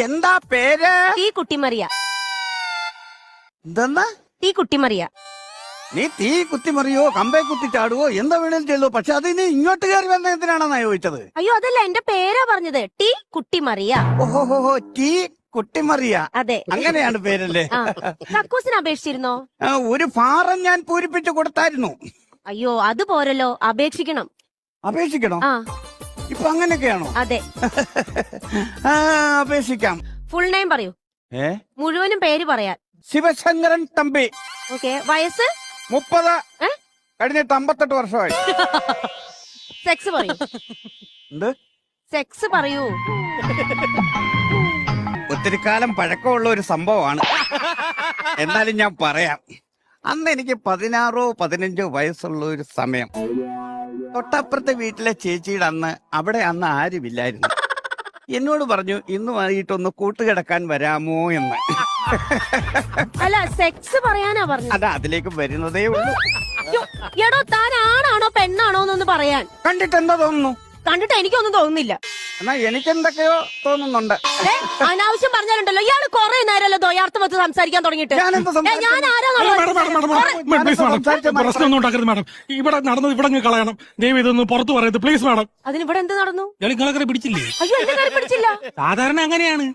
എന്താ പേര്? തീ കുട്ടിമറിയ. എന്തെന്നാ? തീ കുട്ടിമറിയ. നീ തീ കുത്തിമറിയോ കമ്പേ കുത്തി ചാടുവോ എന്താ വേണേലും ചെയ്തോ, പക്ഷെ അത് നീ ഇങ്ങോട്ട് കയറി വന്ന എന്തിനാണെന്നാ ചോദിച്ചത്? അയ്യോ അതല്ല, എന്റെ പേരാ പറഞ്ഞത്. ടീ കുട്ടിമറിയ. ഓഹോ, തീ കുട്ടിമറിയ. അതെ, അങ്ങനെയാണ് പേരല്ലേ? കക്കൂസിന് അപേക്ഷിച്ചിരുന്നോ? ഒരു ഫാറം ഞാൻ പൂരിപ്പിച്ചു കൊടുത്തായിരുന്നു. അയ്യോ അത് പോരല്ലോ, അപേക്ഷിക്കണം. അപേക്ഷിക്കണോ? ആ ഇപ്പൊ അങ്ങനെയൊക്കെയാണോ? അതെ. അപേക്ഷിക്കാം. ഫുൾ നെയിം പറയൂ. മുഴുവനും പേര് പറയാൻ. ശിവശങ്കരൻ തമ്പി. ഓക്കെ. വയസ്സ്? 30. കഴിഞ്ഞിട്ട് 58 വർഷമായി. സെക്സ് പറയൂ. എന്ത് സെക്സ് പറയൂ. ഒത്തിരി കാലം പഴക്കമുള്ള ഒരു സംഭവമാണ്, എന്നാലും ഞാൻ പറയാം. അന്ന് എനിക്ക് 16-15 വയസ്സുള്ള ഒരു സമയം. തൊട്ടപ്പുറത്തെ വീട്ടിലെ ചേച്ചിയുടെ അവിടെ ആരുമില്ലായിരുന്നു. എന്നോട് പറഞ്ഞു ഇന്ന് വൈകിട്ടൊന്ന് കൂട്ടുകിടക്കാൻ വരാമോ എന്ന്. അല്ല, സെക്സ് പറയാനാ പറഞ്ഞു. അതാ അതിലേക്ക് വരുന്നതേ ഉള്ളൂ. എടോ താൻ ആണാണോ പെണ്ണാണോ എന്നൊന്ന് പറയാൻ. കണ്ടിട്ട് എന്താ തോന്നുന്നു? കണ്ടിട്ട് എനിക്കൊന്നും തോന്നുന്നില്ല. എന്നാ എനിക്കെന്തൊക്കെയോ തോന്നുന്നുണ്ട്. അനാവശ്യം പറഞ്ഞാലുണ്ടല്ലോ, ഇയാള് കൊറേ നേരമല്ലോ ദ്വയാർത്ഥം വെച്ച് സംസാരിക്കാൻ തുടങ്ങിയിട്ട്. ഞാൻ പ്രശ്നമൊന്നും ഉണ്ടാക്കരുത് മാഡം. ഇവിടെ നടന്നത് ഇവിടെ കളയണം. ദയവ് ഇതൊന്ന് പുറത്തു പറയരുത് പ്ലീസ് മാഡം. അതിനിവിടെ എന്ത് നടന്നു? നിങ്ങളെ പിടിച്ചില്ലേ? അയ്യോ എന്നെ പിടിച്ചില്ല. സാധാരണ അങ്ങനെയാണ്.